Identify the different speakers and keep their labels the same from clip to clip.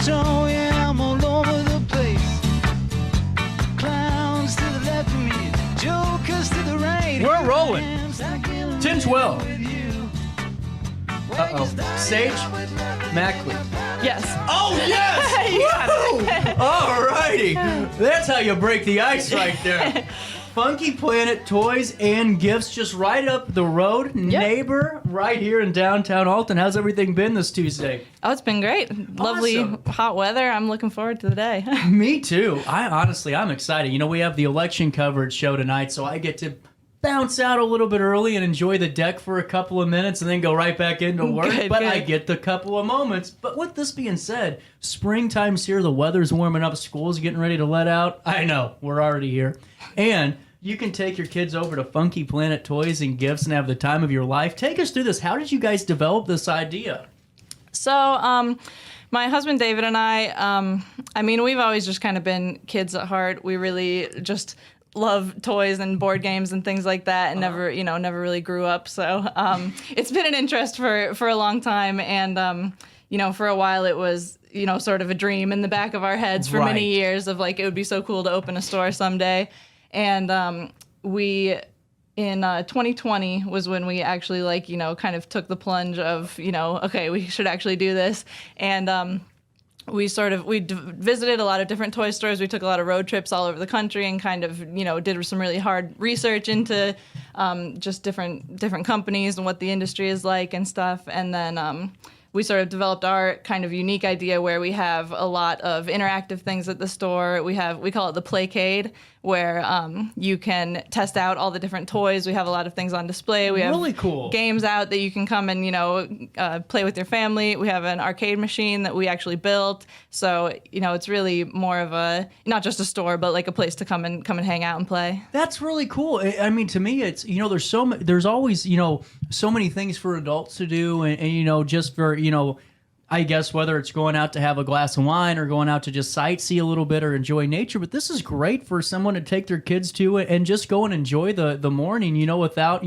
Speaker 1: So yeah, I'm all over the place. Clowns to the left of me, jokers to the right.
Speaker 2: We're rolling. 10-12. Uh-oh. Sage Mackley.
Speaker 3: Yes.
Speaker 2: Oh, yes! All righty. That's how you break the ice right there. Funky Planet Toys and Gifts just right up the road. Yep. Neighbor right here in downtown Alton. How's everything been this Tuesday?
Speaker 3: Oh, it's been great. Awesome. Lovely hot weather. I'm looking forward to the day.
Speaker 2: Me too. I'm excited. You know, we have the election coverage show tonight, so I get to bounce out a little bit early and enjoy the deck for a couple of minutes and then go right back into work. Good. I get the couple of moments. But with this being said, springtime's here. The weather's warming up. School's getting ready to let out. I know. We're already here. And you can take your kids over to Funky Planet Toys and Gifts and have the time of your life. Take us through this. How did you guys develop this idea?
Speaker 3: So, my husband David and I we've always just kind of been kids at heart. We really just love toys and board games and things like that, and never really grew up. So it's been an interest for a long time, and for a while it was sort of a dream in the back of our heads for many years of like it would be so cool to open a store someday. And we in 2020 was when we actually kind of took the plunge of okay, we should actually do this. And we visited a lot of different toy stores. We took a lot of road trips all over the country and kind of, did some really hard research into just different companies and what the industry is like and stuff. And then we sort of developed our kind of unique idea where we have a lot of interactive things at the store. We call it the Playcade, where you can test out all the different toys. We have a lot of things on display. We have
Speaker 2: really cool
Speaker 3: games out that you can come and play with your family. We have an arcade machine that we actually built. So it's really more of a not just a store, but like a place to come and hang out and play.
Speaker 2: That's really cool. I mean, to me, it's there's always so many things for adults to do, and just for I guess whether it's going out to have a glass of wine or going out to just sightsee a little bit or enjoy nature. But this is great for someone to take their kids to and just go and enjoy the morning, without,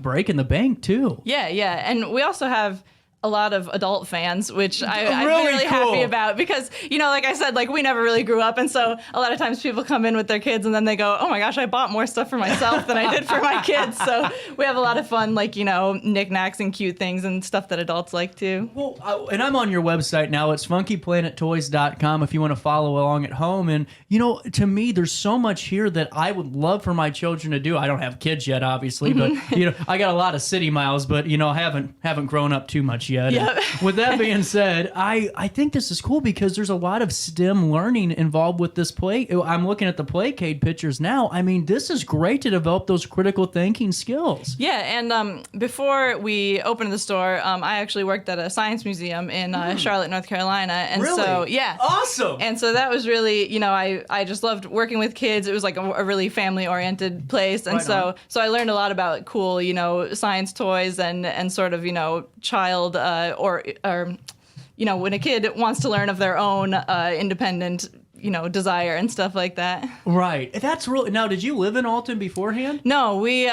Speaker 2: breaking the bank too.
Speaker 3: Yeah. And we also have a lot of adult fans, which I'm really
Speaker 2: cool.
Speaker 3: happy about because, like I said, we never really grew up. And so a lot of times people come in with their kids and then they go, oh my gosh, I bought more stuff for myself than I did for my kids. So we have a lot of fun, knickknacks and cute things and stuff that adults like too.
Speaker 2: Well, and I'm on your website now. It's funkyplanettoys.com if you want to follow along at home. And, to me, there's so much here that I would love for my children to do. I don't have kids yet, obviously, but, I got a lot of city miles, but, haven't grown up too much yet.
Speaker 3: Yep.
Speaker 2: With that being said, I think this is cool because there's a lot of STEM learning involved with this play. I'm looking at the Playcade pictures now. I mean, this is great to develop those critical thinking skills.
Speaker 3: Yeah, and before we opened the store, I actually worked at a science museum in Charlotte, North Carolina. And
Speaker 2: really?
Speaker 3: So, yeah.
Speaker 2: Awesome.
Speaker 3: And so that was really, I just loved working with kids. It was like a really family-oriented place. And so I learned a lot about cool, science toys and sort of, child or when a kid wants to learn of their own independent, desire and stuff like that.
Speaker 2: Right. That's really. Now, did you live in Alton beforehand?
Speaker 3: No, we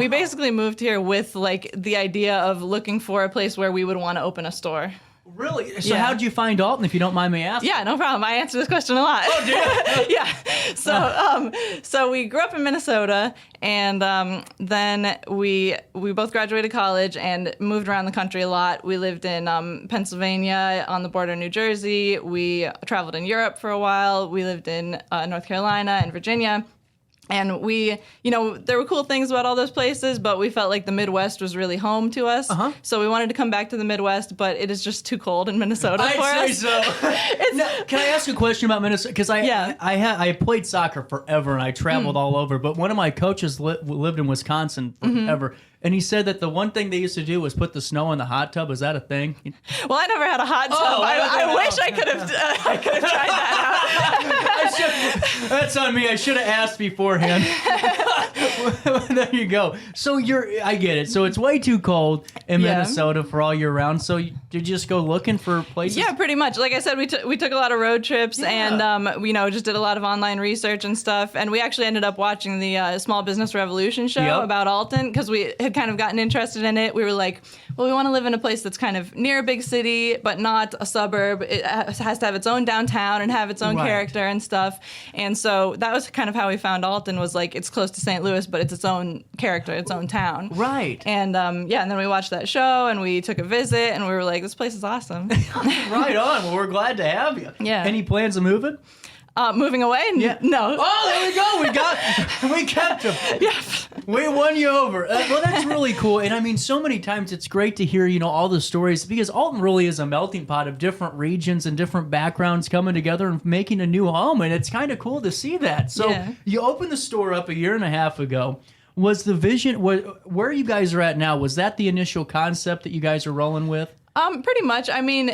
Speaker 3: basically moved here with the idea of looking for a place where we would want to open a store.
Speaker 2: Really? So how'd you find Alton, if you don't mind me asking?
Speaker 3: Yeah, no problem. I answer this question a lot.
Speaker 2: Oh, did you?
Speaker 3: Yeah. So we grew up in Minnesota, and then we both graduated college and moved around the country a lot. We lived in Pennsylvania on the border of New Jersey. We traveled in Europe for a while. We lived in North Carolina and Virginia. And we, there were cool things about all those places, but we felt like the Midwest was really home to us. Uh-huh. So we wanted to come back to the Midwest, but it is just too cold in Minnesota for us.
Speaker 2: I'd say so. Now, can I ask a question about Minnesota? Because I played soccer forever and I traveled all over, but one of my coaches lived in Wisconsin forever. And he said that the one thing they used to do was put the snow in the hot tub. Is that a thing?
Speaker 3: Well, I never had a hot tub. I wish I could have tried that out.
Speaker 2: That's on me. I should have asked beforehand. There you go. So I get it. So it's way too cold in
Speaker 3: Yeah.
Speaker 2: Minnesota for all year round. So you just go looking for places.
Speaker 3: Yeah, pretty much. Like I said, we took a lot of road trips and just did a lot of online research and stuff. And we actually ended up watching the Small Business Revolution show about Alton because we had kind of gotten interested in it. We were like, well, we want to live in a place that's kind of near a big city, but not a suburb. It has to have its own downtown and have its own character and stuff. And so that was kind of how we found Alton, was like, it's close to St. Louis, but it's its own character, its own town.
Speaker 2: Right.
Speaker 3: And and then we watched that show and we took a visit and we were like, this place is awesome.
Speaker 2: Right on. Well, we're glad to have you.
Speaker 3: Yeah.
Speaker 2: Any plans of moving?
Speaker 3: Moving away? No.
Speaker 2: Oh, there we go. We kept him.
Speaker 3: Yeah.
Speaker 2: We won you over. Well, that's really cool. And I mean, so many times it's great to hear, all the stories, because Alton really is a melting pot of different regions and different backgrounds coming together and making a new home. And it's kind of cool to see that. So you opened the store up a year and a half ago. Was the vision, where you guys are at now, was that the initial concept that you guys are rolling with?
Speaker 3: Pretty much. I mean,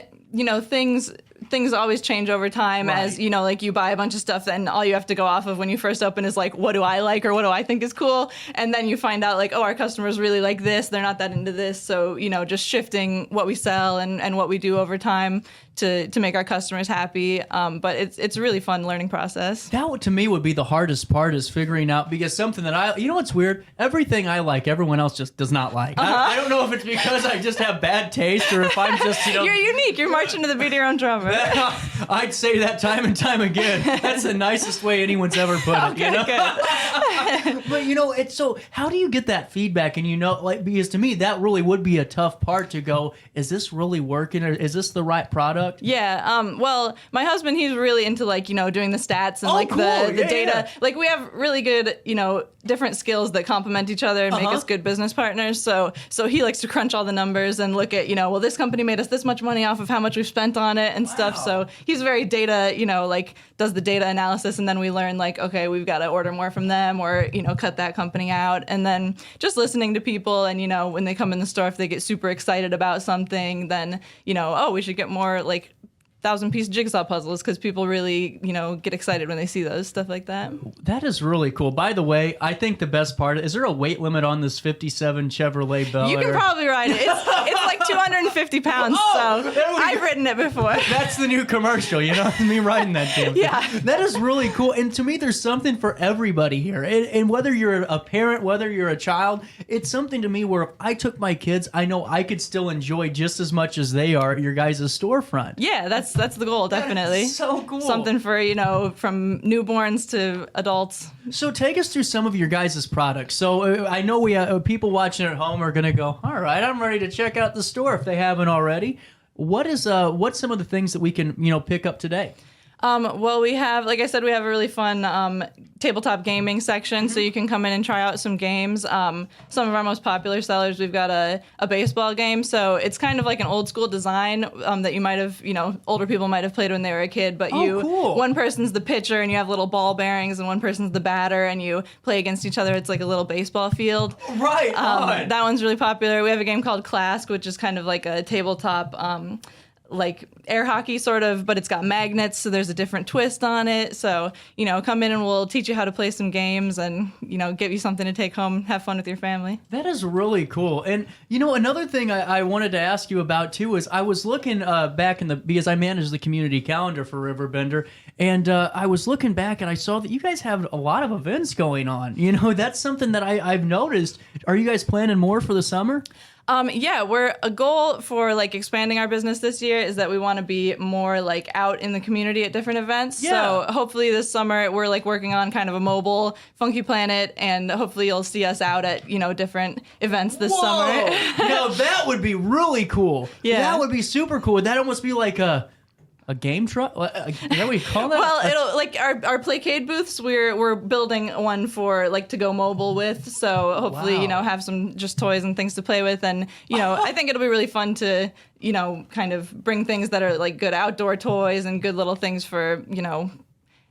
Speaker 3: things always change over time as, like you buy a bunch of stuff and all you have to go off of when you first open is like, what do I like or what do I think is cool? And then you find out like, oh, our customers really like this. They're not that into this. So, just shifting what we sell and what we do over time to make our customers happy. But it's a really fun learning process.
Speaker 2: That to me would be the hardest part, is figuring out, because something that what's weird? Everything I like, everyone else just does not like. I don't know if it's because I just have bad taste or if I'm just,
Speaker 3: You're unique. You're marching to the beat of your own drummer.
Speaker 2: I'd say that time and time again. That's the nicest way anyone's ever put it.
Speaker 3: Good.
Speaker 2: But it's so. How do you get that feedback? And because to me that really would be a tough part to go. Is this really working? Or is this the right product?
Speaker 3: Yeah. Well, my husband, he's really into doing the stats and
Speaker 2: cool.
Speaker 3: the data. Yeah. Like we have really good different skills that complement each other and make us good business partners. So he likes to crunch all the numbers and look at well, this company made us this much money off of how much we've spent on it and stuff. So he's very data, does the data analysis, and then we learn okay, we've got to order more from them or cut that company out. And then just listening to people and when they come in the store, if they get super excited about something, then oh, we should get more 1,000-piece jigsaw puzzles, because people really, get excited when they see those, stuff like that.
Speaker 2: That is really cool. By the way, I think the best part, is there a weight limit on this 57 Chevrolet Bel Air?
Speaker 3: You can probably ride it. It's like 250 pounds, so I've ridden it before.
Speaker 2: That's the new commercial, me riding that damn thing.
Speaker 3: Yeah.
Speaker 2: That is really cool. And to me, there's something for everybody here. And whether you're a parent, whether you're a child, it's something to me where if I took my kids, I know I could still enjoy just as much as they are your guys' storefront.
Speaker 3: Yeah, that's the goal, definitely.
Speaker 2: That is so cool.
Speaker 3: Something for, from newborns to adults.
Speaker 2: So take us through some of your guys' products. So I know we people watching at home are going to go, all right, I'm ready to check out the store if they haven't already. What's some of the things that we can, pick up today?
Speaker 3: Well, we have, like I said, we have a really fun tabletop gaming section, so you can come in and try out some games. Some of our most popular sellers, we've got a baseball game, so it's kind of like an old school design that you might have, older people might have played when they were a kid, but
Speaker 2: cool.
Speaker 3: One person's the pitcher and you have little ball bearings, and one person's the batter, and you play against each other. It's like a little baseball field.
Speaker 2: Right.
Speaker 3: That one's really popular. We have a game called Clask, which is kind of like a tabletop like air hockey sort of, but it's got magnets, so there's a different twist on it. So, come in and we'll teach you how to play some games and, give you something to take home, have fun with your family.
Speaker 2: That is really cool. And, another thing I wanted to ask you about, too, is I was looking back because I manage the community calendar for RiverBender, and I was looking back and I saw that you guys have a lot of events going on. That's something that I've noticed. Are you guys planning more for the summer?
Speaker 3: Yeah, a goal for expanding our business this year is that we want to be more out in the community at different events.
Speaker 2: Yeah.
Speaker 3: So hopefully this summer we're working on kind of a mobile Funky Planet, and hopefully you'll see us out at different events this summer.
Speaker 2: Now that would be really cool.
Speaker 3: Yeah,
Speaker 2: that would be super cool. That'd almost be like a game truck? Is that what you call that?
Speaker 3: Well, it'll our Playcade booths. We're building one for to go mobile with. So hopefully have some just toys and things to play with, and I think it'll be really fun to kind of bring things that are good outdoor toys and good little things for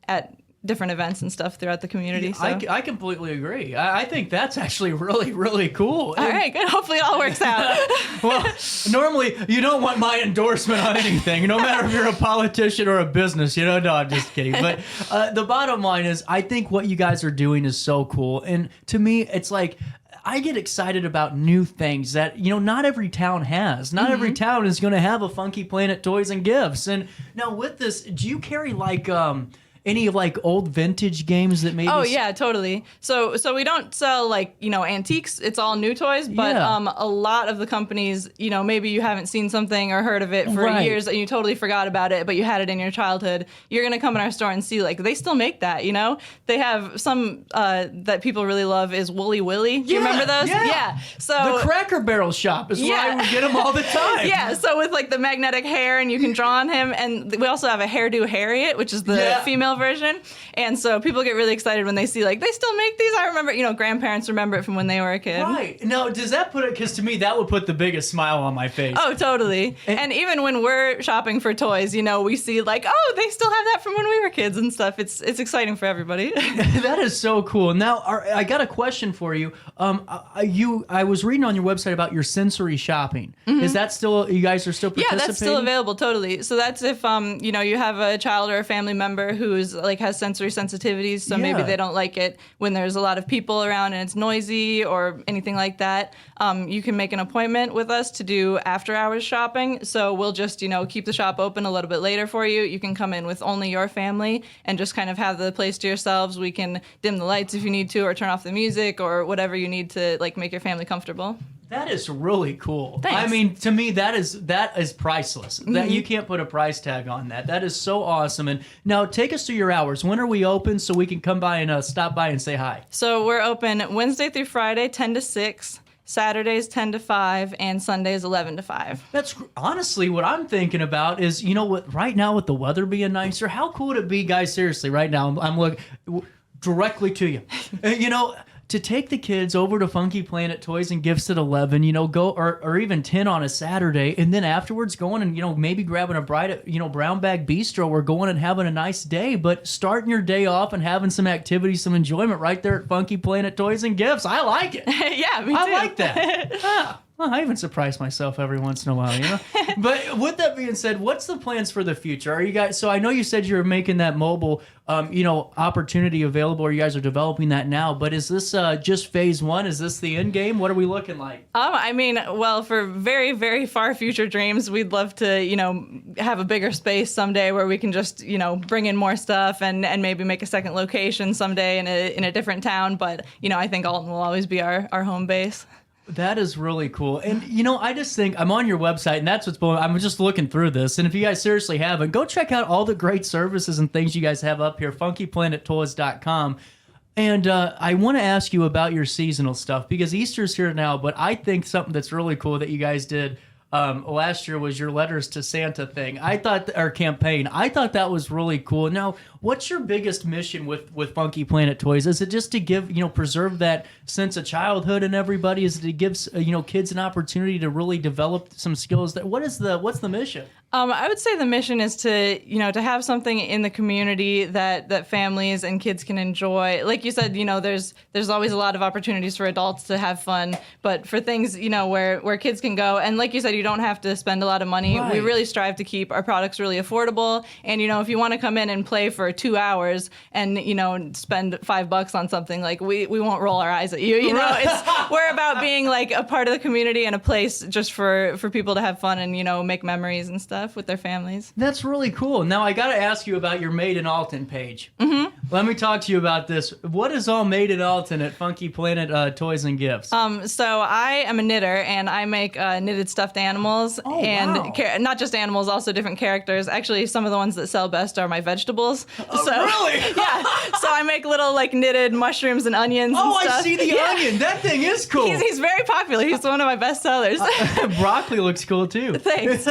Speaker 3: at different events and stuff throughout the community. So.
Speaker 2: I completely agree. I think that's actually really, really cool.
Speaker 3: All right, good. Hopefully it all works out.
Speaker 2: Well, normally you don't want my endorsement on anything, no matter if you're a politician or a business, No, I'm just kidding. But the bottom line is, I think what you guys are doing is so cool. And to me, it's like, I get excited about new things that, not every town has. Not every town is going to have a Funky Planet Toys and Gifts. And now with this, do you carry like any like old vintage games that maybe?
Speaker 3: Oh yeah, totally. So we don't sell like antiques. It's all new toys, but a lot of the companies, maybe you haven't seen something or heard of it for years and you totally forgot about it, but you had it in your childhood. You're gonna come in our store and see like they still make that. They have some that people really love is Woolly Willy. Do you remember those? Yeah. So
Speaker 2: the Cracker Barrel shop is where I would get them all the time.
Speaker 3: Yeah. So with like the magnetic hair and you can draw on him, and we also have a Hairdo Harriet, which is the female version. And so people get really excited when they see like they still make these. I remember, grandparents remember it from when they were a kid.
Speaker 2: Right. Now, does that put it? Because to me, that would put the biggest smile on my face.
Speaker 3: Oh, totally. And even when we're shopping for toys, we see like, oh, they still have that from when we were kids and stuff. It's exciting for everybody.
Speaker 2: That is so cool. Now, I got a question for you. I was reading on your website about your sensory shopping. Is that still? You guys are still participating?
Speaker 3: Yeah, that's still available. Totally. So that's if you have a child or a family member who's like has sensory sensitivities, so maybe they don't like it when there's a lot of people around and it's noisy or anything like that. You can make an appointment with us to do after hours shopping. So we'll just keep the shop open a little bit later for you. You can come in with only your family and just kind of have the place to yourselves. We can dim the lights if you need to, or turn off the music, or whatever you need to like make your family comfortable.
Speaker 2: That is really cool.
Speaker 3: Thanks.
Speaker 2: I mean, to me, that is priceless. That you can't put a price tag on that. That is so awesome. And now, take us through your hours. When are we open so we can come by and stop by and say hi?
Speaker 3: So we're open Wednesday through Friday, 10 to 6. Saturdays 10 to 5, and Sundays 11 to 5.
Speaker 2: That's honestly what I'm thinking about is, what, right now with the weather being nicer, how cool would it be, guys, seriously, right now, I'm looking directly to you. To take the kids over to Funky Planet Toys and Gifts at 11, go or even 10 on a Saturday, and then afterwards going and maybe grabbing a bite at Brown Bag Bistro or going and having a nice day, but starting your day off and having some activity, some enjoyment right there at Funky Planet Toys and Gifts. I like it.
Speaker 3: Yeah, me too.
Speaker 2: I like that. Well, I even surprise myself every once in a while, But with that being said, what's the plans for the future? Are you guys? So I know you said you're making that mobile, opportunity available, or you guys are developing that now. But is this just phase one? Is this the end game? What are we looking like?
Speaker 3: I mean, well, for very, very far future dreams, we'd love to, have a bigger space someday where we can just, bring in more stuff and maybe make a second location someday in a different town. But I think Alton will always be our home base.
Speaker 2: That is really cool. And, I just think I'm on your website, and that's what's blowing. I'm just looking through this. And if you guys seriously haven't, go check out all the great services and things you guys have up here, funkyplanettoys.com. And I want to ask you about your seasonal stuff, because Easter's here now, but I think something that's really cool that you guys did last year was your Letters to Santa thing. Our campaign. I thought that was really cool. Now, what's your biggest mission with Funky Planet Toys? Is it just to give, preserve that sense of childhood in everybody? Is it to give, kids an opportunity to really develop some skills? What's the mission?
Speaker 3: I would say the mission is to, to have something in the community that families and kids can enjoy. Like you said, there's always a lot of opportunities for adults to have fun, but for things, where kids can go. And like you said, you don't have to spend a lot of money.
Speaker 2: Right.
Speaker 3: We really strive to keep our products really affordable. And, if you want to come in and play for 2 hours and, spend $5 on something, like we won't roll our eyes at you.
Speaker 2: Right.
Speaker 3: We're about being like a part of the community and a place just for people to have fun and, make memories and stuff with their families.
Speaker 2: That's really cool. Now, I got to ask you about your Made in Alton page. Mm-hmm. Let me talk to you about this. What is all made in Alton at Funky Planet Toys and Gifts?
Speaker 3: So I am a knitter, and I make knitted stuffed animals.
Speaker 2: Oh,
Speaker 3: and
Speaker 2: wow.
Speaker 3: Not just animals, also different characters. Actually, some of the ones that sell best are my vegetables.
Speaker 2: Oh,
Speaker 3: so,
Speaker 2: really?
Speaker 3: Yeah. So I make little knitted mushrooms and onions and stuff.
Speaker 2: I see the onion. That thing is cool.
Speaker 3: He's very popular. He's one of my best sellers.
Speaker 2: Broccoli looks cool too.
Speaker 3: Thanks.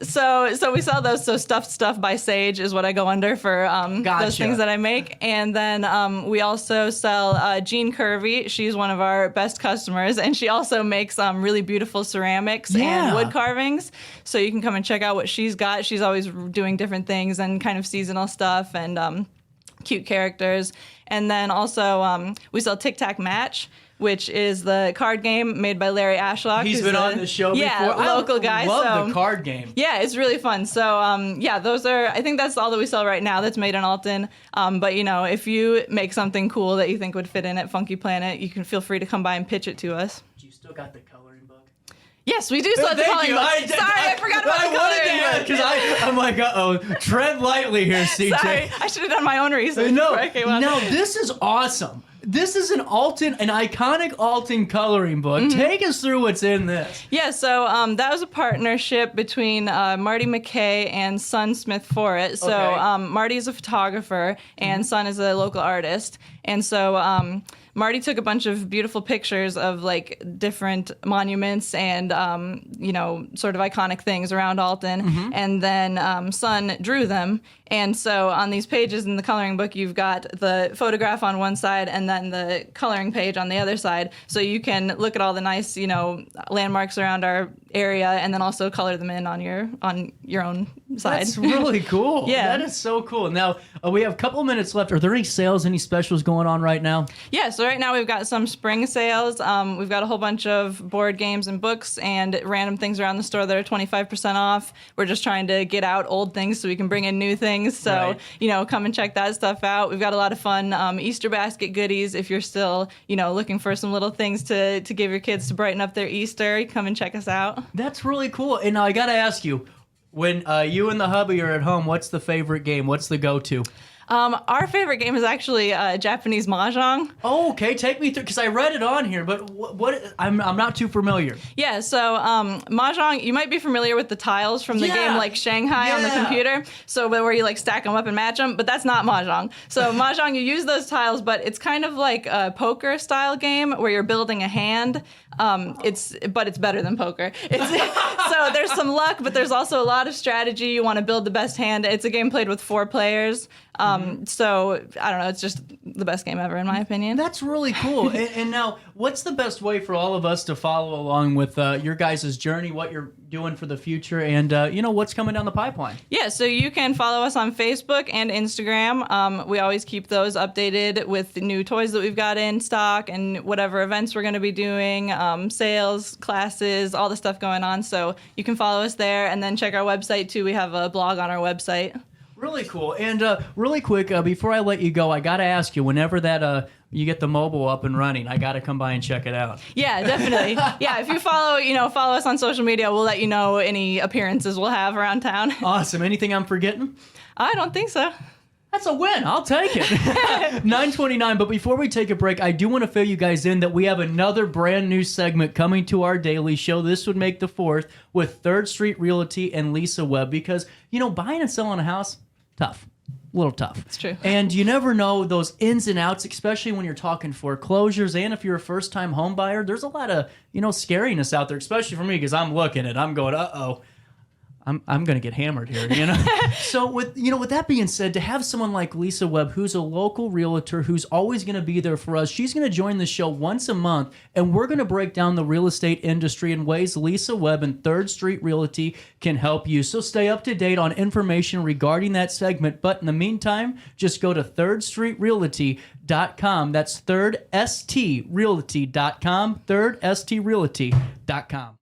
Speaker 3: So we sell those. So stuffed stuff by Sage is what I go under for
Speaker 2: Gotcha.
Speaker 3: those things that I make. And then we also sell Jean Curvy. She's one of our best customers, and she also makes really beautiful ceramics and wood carvings. So you can come and check out what she's got. She's always doing different things and kind of seasonal stuff and cute characters. And then also we sell Tic Tac Match, which is the card game made by Larry Ashlock.
Speaker 2: He's been on the show before.
Speaker 3: Yeah, local guy.
Speaker 2: I love the card game.
Speaker 3: Yeah, it's really fun. So, those are, I think that's all that we sell right now that's made in Alton. But, if you make something cool that you think would fit in at Funky Planet, you can feel free to come by and pitch it to us.
Speaker 2: Do you still got the coloring book?
Speaker 3: Yes, we do still have the coloring book. I forgot about the coloring book.
Speaker 2: Because I'm like, tread lightly here, CJ.
Speaker 3: Sorry, I should have done my own research.
Speaker 2: No,
Speaker 3: before I came on.
Speaker 2: now this is awesome. This is an iconic Alton coloring book. Take us through what's in this.
Speaker 3: Yeah, so that was a partnership between Marty McKay and Son Smith Forrett. So
Speaker 2: Okay.
Speaker 3: Marty's a photographer and Son is a local artist. And so Marty took a bunch of beautiful pictures of like different monuments and sort of iconic things around Alton, and then Son drew them. And so on these pages in the coloring book, you've got the photograph on one side and then the coloring page on the other side. So you can look at all the nice, landmarks around our area and then also color them in on your own side.
Speaker 2: That's really cool.
Speaker 3: Yeah.
Speaker 2: That is so cool. Now, we have a couple of minutes left. Are there any sales, any specials going on right now?
Speaker 3: Yeah, so right now we've got some spring sales. We've got a whole bunch of board games and books and random things around the store that are 25% off. We're just trying to get out old things so we can bring in new things. So,
Speaker 2: Right.
Speaker 3: Come and check that stuff out. We've got a lot of fun Easter basket goodies. If you're still, looking for some little things to give your kids to brighten up their Easter, come and check us out.
Speaker 2: That's really cool. And now I got to ask you, when you and the hubby are at home, what's the favorite game? What's the go-to?
Speaker 3: Our favorite game is actually Japanese mahjong.
Speaker 2: Oh, okay. Take me through, because I read it on here, but what I'm not too familiar.
Speaker 3: Yeah, so mahjong, you might be familiar with the tiles from the game like Shanghai on the computer. So where you like stack them up and match them, but that's not mahjong. So mahjong, you use those tiles, but it's kind of like a poker style game where you're building a hand. It's better than poker. So there's some luck, but there's also a lot of strategy. You want to build the best hand. It's a game played with 4 players. So I don't know. It's just the best game ever, in my opinion.
Speaker 2: That's really cool. And now, what's the best way for all of us to follow along with your guys' journey, what you're doing for the future, and what's coming down the pipeline?
Speaker 3: Yeah, so you can follow us on Facebook and Instagram. We always keep those updated with the new toys that we've got in stock and whatever events we're going to be doing, sales, classes, all the stuff going on. So you can follow us there, and then check our website too. We have a blog on our website.
Speaker 2: Really cool. And really quick, before I let you go, I got to ask you, whenever that you get the mobile up and running, I got to come by and check it out.
Speaker 3: Yeah, definitely. Yeah, if you follow us on social media, we'll let you know any appearances we'll have around town.
Speaker 2: Awesome. Anything I'm forgetting?
Speaker 3: I don't think so.
Speaker 2: That's a win. I'll take it. 9:29. But before we take a break, I do want to fill you guys in that we have another brand new segment coming to our daily show. This would make the 4th with 3rd Street Realty and Lisa Webb, because, buying and selling a house, tough. A little tough.
Speaker 3: It's true.
Speaker 2: And you never know those ins and outs, especially when you're talking foreclosures. And if you're a first-time home buyer, there's a lot of, scariness out there, especially for me, because I'm looking at it. I'm going, uh-oh. I'm going to get hammered here, So with that being said, to have someone like Lisa Webb, who's a local realtor, who's always going to be there for us, she's going to join the show once a month, and we're going to break down the real estate industry in ways Lisa Webb and 3rd Street Realty can help you. So stay up to date on information regarding that segment. But in the meantime, just go to thirdstreetrealty.com. That's thirdstrealty.com, thirdstrealty.com.